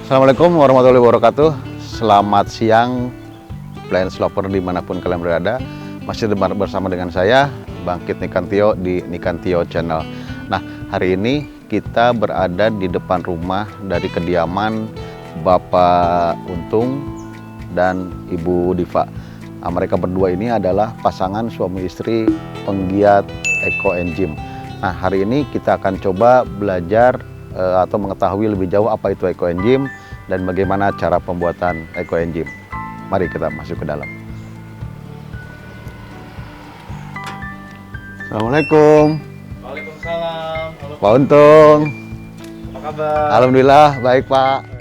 Assalamualaikum warahmatullahi wabarakatuh. Selamat siang Plants Lover dimanapun kalian berada. Masih bersama dengan saya Bangkit Nikantio di Nikantio Channel. Nah, hari ini kita berada di depan rumah dari kediaman Bapak Untung dan Ibu Diva. Nah, mereka berdua ini adalah pasangan suami istri penggiat ekoenzim. Nah, hari ini kita akan coba belajar atau mengetahui lebih jauh apa itu ekoenzim dan bagaimana cara pembuatan ekoenzim. Mari kita masuk ke dalam. Assalamualaikum. Waalaikumsalam. Halo, Pak Untung. apa kabar? Alhamdulillah baik, Pak.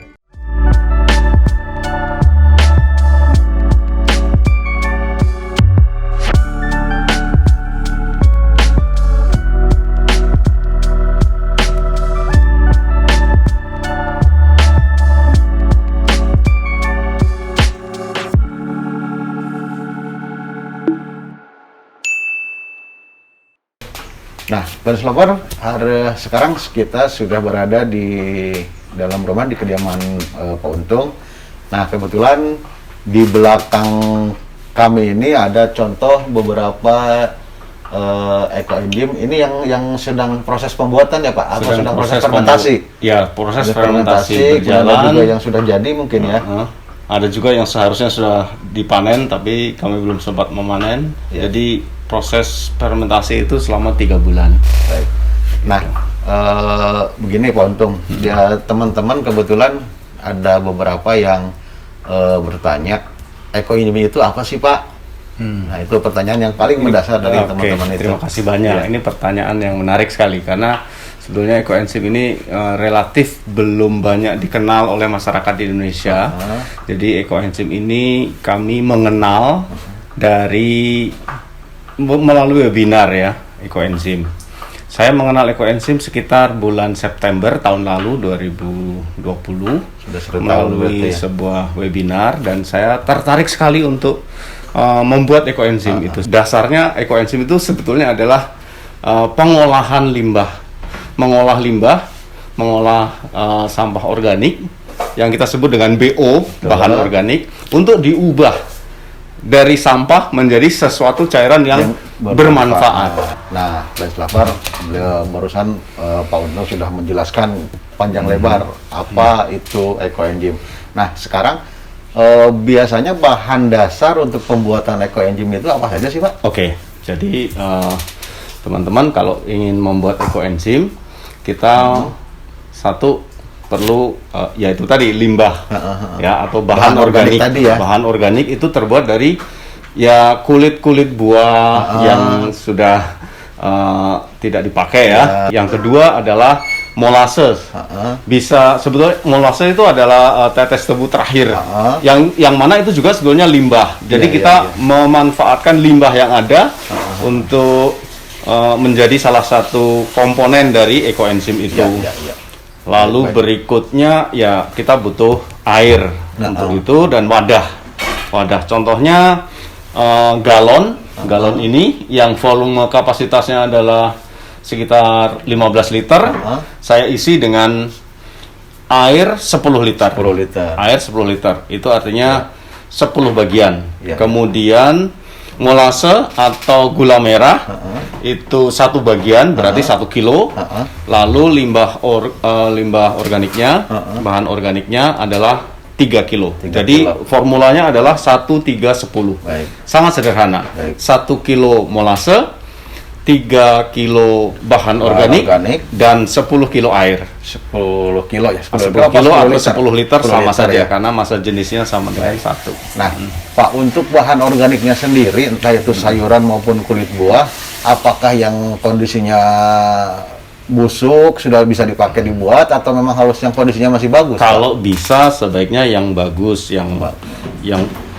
Nah, Plants Lover, sekarang kita sudah berada di dalam rumah di kediaman Pak Untung. Nah, kebetulan di belakang kami ini ada contoh beberapa ekoenzim. Ini yang sedang proses pembuatan ya, Pak? Atau sedang proses fermentasi? Ya, proses fermentasi berjalan. berjalan. Juga yang sudah jadi mungkin ya. Ada juga yang seharusnya sudah dipanen, tapi kami belum sempat memanen. Ya. Jadi proses fermentasi itu selama 3 bulan. Baik. Nah, begini Pak Untung, ya teman-teman kebetulan ada beberapa yang bertanya, ekoenzim itu apa sih Pak? Nah, itu pertanyaan yang paling mendasar dari teman-teman itu. Terima kasih banyak. Ya. Ini pertanyaan yang menarik sekali karena sebetulnya ekoenzim ini relatif belum banyak dikenal oleh masyarakat di Indonesia. Jadi ekoenzim ini kami mengenal dari melalui webinar ya, ekoenzim. Saya mengenal ekoenzim sekitar bulan September tahun lalu 2020 melalui sebuah webinar dan saya tertarik sekali untuk membuat ekoenzim itu. Dasarnya ekoenzim itu sebetulnya adalah pengolahan limbah, mengolah sampah organik yang kita sebut dengan BO, bahan organik, untuk diubah dari sampah menjadi sesuatu cairan yang bermanfaat. Nah, Plants Lover, barusan Pak Untung sudah menjelaskan panjang lebar apa itu ekoenzim. Nah, sekarang biasanya bahan dasar untuk pembuatan ekoenzim itu apa saja sih, Pak? Oke, jadi teman-teman kalau ingin membuat ekoenzim, kita satu perlu yaitu tadi limbah ya atau bahan organik tadi ya. Bahan organik itu terbuat dari ya kulit buah yang sudah tidak dipakai ya. Yang kedua adalah molasses. Bisa sebetulnya molasses itu adalah tetes tebu terakhir. Yang mana itu juga sebetulnya limbah. Jadi kita memanfaatkan limbah yang ada untuk menjadi salah satu komponen dari ekoenzim itu. Lalu berikutnya ya kita butuh air untuk itu dan wadah. Contohnya galon ini yang volume kapasitasnya adalah sekitar 15 liter. Saya isi dengan air 10 liter. Air 10 liter. Itu artinya 10 bagian. Kemudian molase atau gula merah itu 1 bagian, berarti 1 kilo. Lalu limbah organiknya, bahan organiknya adalah 3 kilo. Jadi formulanya adalah 1-3-10. Sangat sederhana. 1 kilo molase, 3 kilo bahan organik dan 10 kilo air. 10 kilo ya? 10 kilo atau 10 liter sama saja ya? Karena masa jenisnya sama dengan 1. Nah, Pak, untuk bahan organiknya sendiri, entah itu sayuran maupun kulit buah, apakah yang kondisinya busuk sudah bisa dipakai dibuat atau memang harus yang kondisinya masih bagus? Kalau bisa sebaiknya yang bagus, yang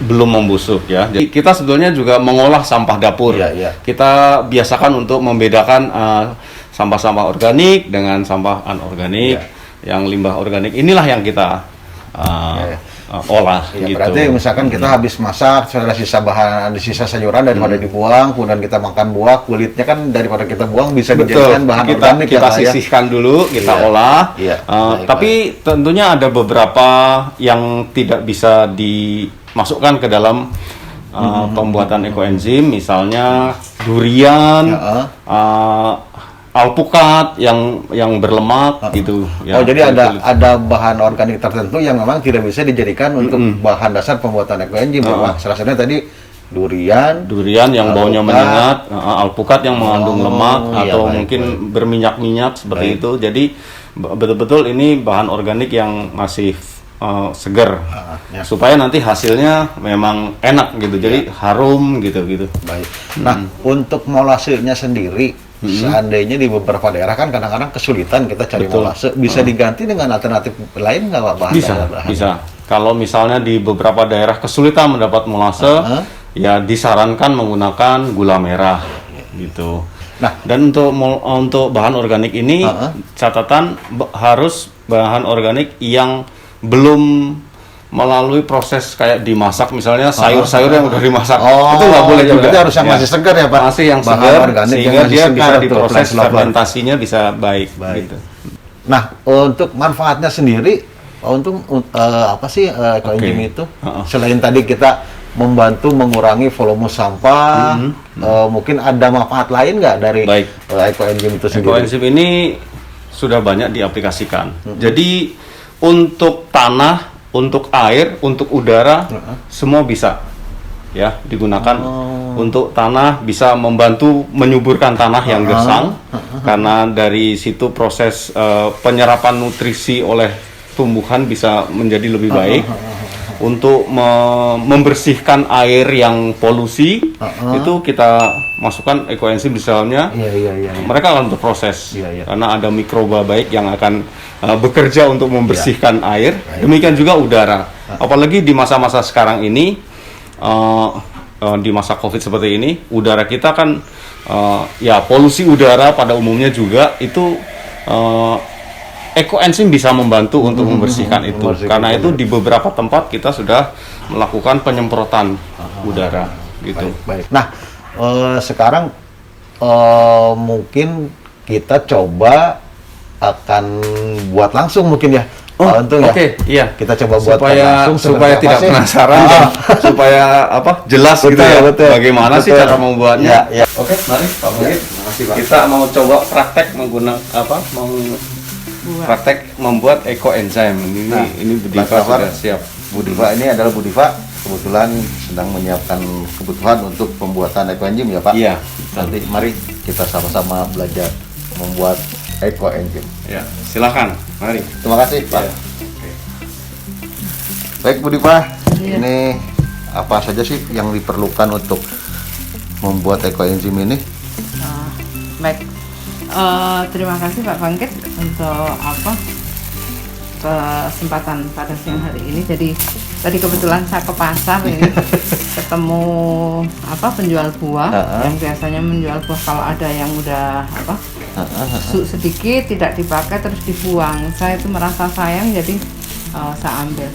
belum membusuk ya. Jadi kita sebetulnya juga mengolah sampah dapur. Kita biasakan untuk membedakan sampah-sampah organik dengan sampah anorganik. Yang limbah organik inilah yang kita olah Ya, gitu. berarti misalkan kita habis masak, sudah ada sisa bahan, sisa sayuran daripada dibuang, kemudian kita makan buah, kulitnya kan daripada kita buang bisa dijadikan bahan organik kita ya, Pak, ya. sisihkan dulu, kita Iya. olah. Iya. Baik, Tapi tentunya ada beberapa yang tidak bisa dimasukkan ke dalam pembuatan ekoenzim, misalnya durian, Ya. alpukat yang berlemak gitu. Oh, jadi ada bahan organik tertentu yang memang tidak bisa dijadikan untuk bahan dasar pembuatan ekoenzim, ya, Pak. Salah satunya tadi durian, yang baunya alpukat. menyengat, alpukat yang mengandung lemak iya, atau baik, mungkin berminyak-minyak seperti Baik. itu. Jadi betul-betul ini bahan organik yang masih segar, ya. supaya nanti hasilnya memang enak gitu. Jadi harum gitu. Baik. Nah, untuk molasenya sendiri, seandainya di beberapa daerah kan kadang-kadang kesulitan kita cari Betul. molase, bisa diganti dengan alternatif lain nggak, Pak? Bahan bahan? Bisa. Kalau misalnya di beberapa daerah kesulitan mendapat molase, ya disarankan menggunakan gula merah gitu. Nah, dan untuk bahan organik ini catatan harus bahan organik yang belum melalui proses kayak dimasak, misalnya sayur-sayur yang udah dimasak, itu nggak boleh juga. Berarti harus yang masih segar ya, Pak? Masih yang Bahan segar, organik sehingga yang dia masih bisa di tuh, proses Friends Lover. fermentasinya bisa baik. Gitu. Nah, untuk manfaatnya sendiri, untuk apa sih ekoenzim itu? Selain tadi kita membantu mengurangi volume sampah, mungkin ada manfaat lain nggak dari Baik. ekoenzim itu sendiri? Ekoenzim ini sudah banyak diaplikasikan. Jadi untuk tanah, untuk air, untuk udara, semua bisa ya digunakan. Untuk tanah bisa membantu menyuburkan tanah yang gersang, karena dari situ proses penyerapan nutrisi oleh tumbuhan bisa menjadi lebih baik. Untuk membersihkan air yang polusi, itu kita masukkan ekoenzim di dalamnya. Iya. Mereka akan berproses, Iya. karena ada mikroba baik yang akan bekerja untuk membersihkan air. Demikian juga udara. Apalagi di masa-masa sekarang ini, di masa COVID seperti ini, udara kita kan ya polusi udara pada umumnya juga itu ekoenzim bisa membantu untuk membersihkan itu. Karena itu di beberapa tempat kita sudah melakukan penyemprotan udara gitu. Baik. Nah, sekarang mungkin kita coba akan buat langsung mungkin ya. Untung ya. Oke, iya. Kita coba buat langsung supaya seperti tidak apa sih? penasaran dan supaya jelas gitu ya. Betul. Bagaimana sih Betul. cara membuatnya? Ya. Oke, mari Pak Bukit. Makasih, Pak. Kita mau coba praktek menggunakan praktek membuat ekoenzim. Ini Budiva Pak Safar. sudah siap. Budiva ini adalah Budiva kebetulan sedang menyiapkan kebutuhan untuk pembuatan ekoenzim ya, Pak. Iya. Nanti mari kita sama-sama belajar membuat ekoenzim. Ya, silakan. Mari. Terima kasih, Pak. Ya. Baik, Budiva. Iya. Ini apa saja sih yang diperlukan untuk membuat ekoenzim ini? Baik, terima kasih Pak Bangkit untuk kesempatan pada siang hari ini. Jadi tadi kebetulan saya ke pasar ini ketemu penjual buah yang biasanya menjual buah kalau ada yang udah busuk sedikit tidak dipakai terus dibuang. Saya itu merasa sayang, jadi saya ambil.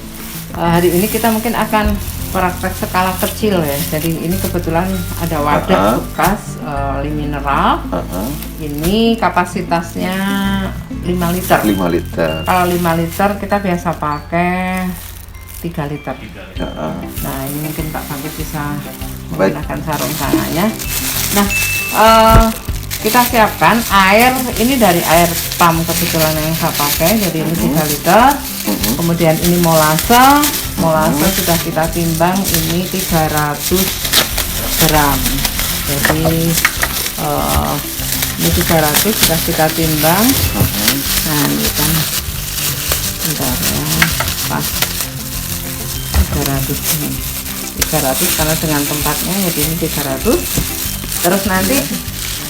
Hari ini kita mungkin akan praktek skala kecil ya. Jadi ini kebetulan ada wadah bekas mineral. Ini kapasitasnya 5 liter. 5 liter. Kalau 5 liter kita biasa pakai 3 liter. Nah, ini mungkin Pak Bangkit bisa menggunakan sarung tangannya. Nah, kita siapkan air, ini dari air pam kebetulan yang saya pakai, jadi ini 3 liter. Kemudian ini molase sudah kita timbang, ini 300 gram. Jadi ini 300 sudah kita timbang. Nah, ini kan bentar ya, pas 300 ini. 300 karena dengan tempatnya, jadi ini 300. Terus nanti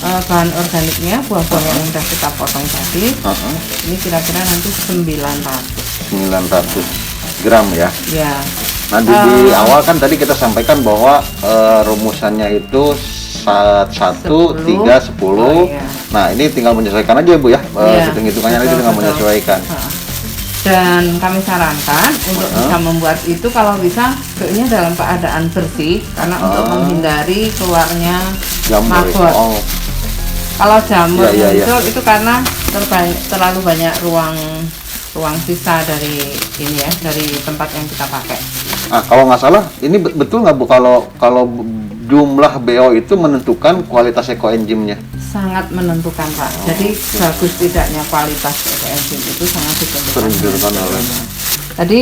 bahan organiknya, buah-buah yang sudah kita potong tadi, ini kira-kira nanti 900 gram ya. ya. Nanti di awal kan tadi kita sampaikan bahwa rumusannya itu 1, 3, 10. iya. Nah, ini tinggal menyesuaikan aja Bu ya. Iya, Hitung-hitungannya nanti tinggal betul. menyesuaikan. Dan kami sarankan untuk bisa membuat itu kalau bisa BO-nya dalam keadaan bersih karena untuk menghindari keluarnya Jamur. maggot. Oh, Kalau jamur Ya, ya, ya. muncul itu karena terlalu banyak ruang sisa dari ini ya, dari tempat yang kita pakai. nah, kalau nggak salah, ini betul nggak Bu kalau jumlah BO itu menentukan kualitas ekoenzimnya? Sangat menentukan Pak. Jadi bagus tidaknya kualitas ekoenzim itu sangat Menentukan oleh. Jadi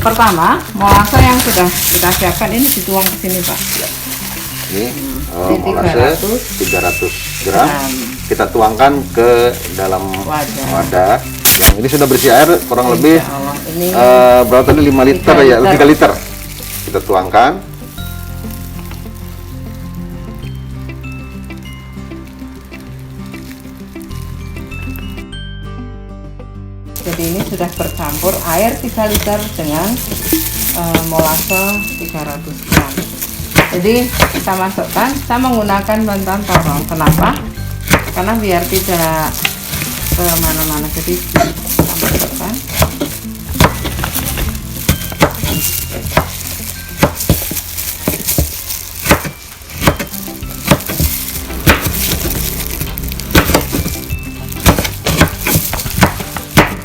pertama molase yang sudah kita siapkan ini dituang ke sini Pak. Ini Di molase 300 gram. Kita tuangkan ke dalam wadah. Yang ini sudah bersih air kurang lebih Insya Allah. Ini berapa tadi 5 liter 3 ya, liter. 3 liter. Kita tuangkan. Jadi ini sudah bercampur air 3 liter dengan molase 300 gram. Jadi kita masukkan, saya menggunakan bantuan tolong. Kenapa? Karena biar tidak kemana-mana. Jadi kita masukkan.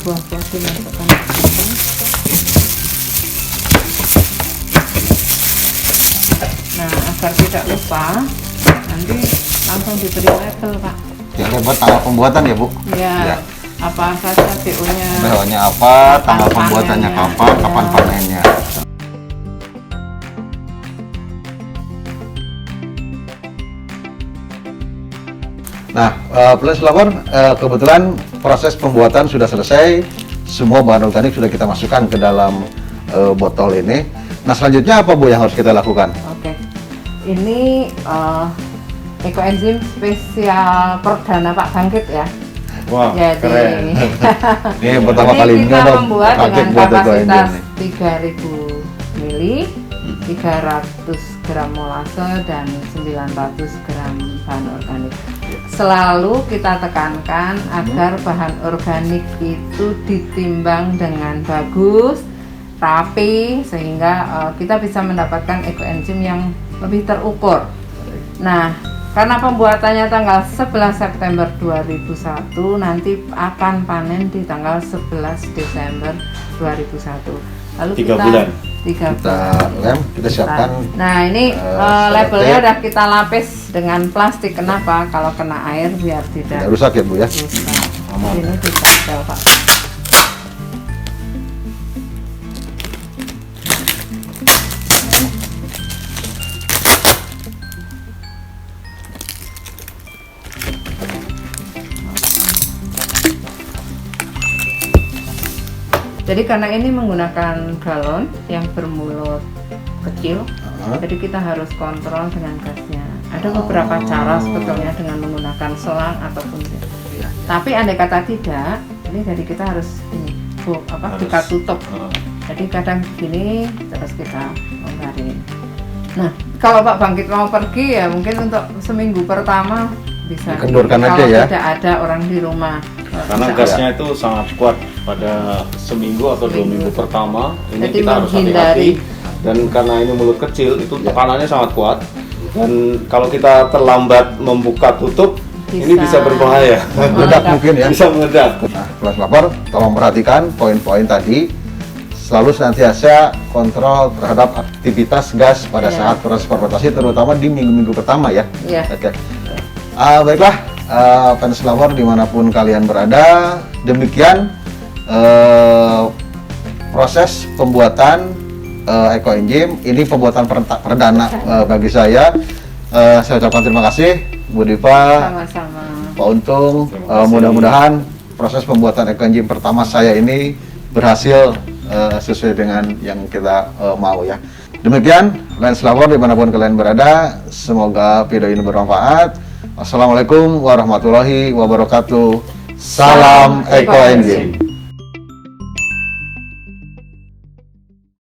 Buah-buah dimasukkan ke sini. Nah, agar tidak lupa, nanti langsung diberi label, Pak. Ya, buat tanggal pembuatan ya, Bu? Ya, Ya. apa saja BO-nya. BO-nya apa, tanggal pembuatannya panennya. kapan, kapan Ya. panennya. Nah, Plains Lover, kebetulan proses pembuatan sudah selesai. Semua bahan organik sudah kita masukkan ke dalam botol ini. Nah, selanjutnya apa Bu yang harus kita lakukan? Oke. Ini ekoenzim spesial perdana Pak Bangkit ya. Wah, Jadi keren. Ini pertama ini kali ini kita apa? membuat Pakai dengan buat kapasitas ekoenzim 3000 mili, 300 gram molase dan 900 gram bahan organik. Selalu kita tekankan agar bahan organik itu ditimbang dengan bagus, rapi, sehingga kita bisa mendapatkan ekoenzim yang lebih terukur. Nah, karena pembuatannya tanggal 11 September 2001, nanti akan panen di tanggal 11 Desember 2001. Lalu 3 bulan. 3 Kita bulan. kita siapkan. Nah, ini selotip. labelnya udah kita lapis dengan plastik. Kenapa? Kalau kena air biar Tidak tidak rusak ya Bu ya? rusak. Ini ditempel Pak. Jadi karena ini menggunakan galon yang bermulut kecil, jadi kita harus kontrol dengan gasnya. Ada beberapa cara sebetulnya dengan menggunakan selang ataupun Iya. tapi andai kata tidak, ini jadi kita harus ini kita tutup. Jadi kadang gini terus kita longgarin. Nah, kalau Pak Bangkit mau pergi ya mungkin untuk seminggu pertama bisa Dikendurkan kalau aja ya. tidak ada orang di rumah. Karena Bisa- gasnya itu sangat kuat pada seminggu atau 2 minggu pertama. Ini Jadi kita harus menghindari. hati-hati. Dan karena ini mulut kecil, itu tekanannya sangat kuat. Dan kalau kita terlambat membuka tutup, ini bisa berbahaya. Meledak mungkin ya. Bisa meledak. Nah, Plains Lover, tolong perhatikan poin-poin tadi. Selalu senantiasa kontrol terhadap aktivitas gas pada Iya. saat proses fermentasi, terutama di minggu-minggu pertama ya. Iya. Oke. Baiklah, Plains Lover dimanapun kalian berada, demikian proses pembuatan ekoenzim. Ini pembuatan perdana bagi saya. Saya ucapkan terima kasih Bu Diva, Sama-sama. Pak Untung. Mudah-mudahan proses pembuatan ekoenzim pertama saya ini berhasil sesuai dengan yang kita mau ya. Demikian Plains Lover dimanapun kalian berada, semoga video ini bermanfaat. Wassalamualaikum warahmatullahi wabarakatuh. Salam ekoenzim.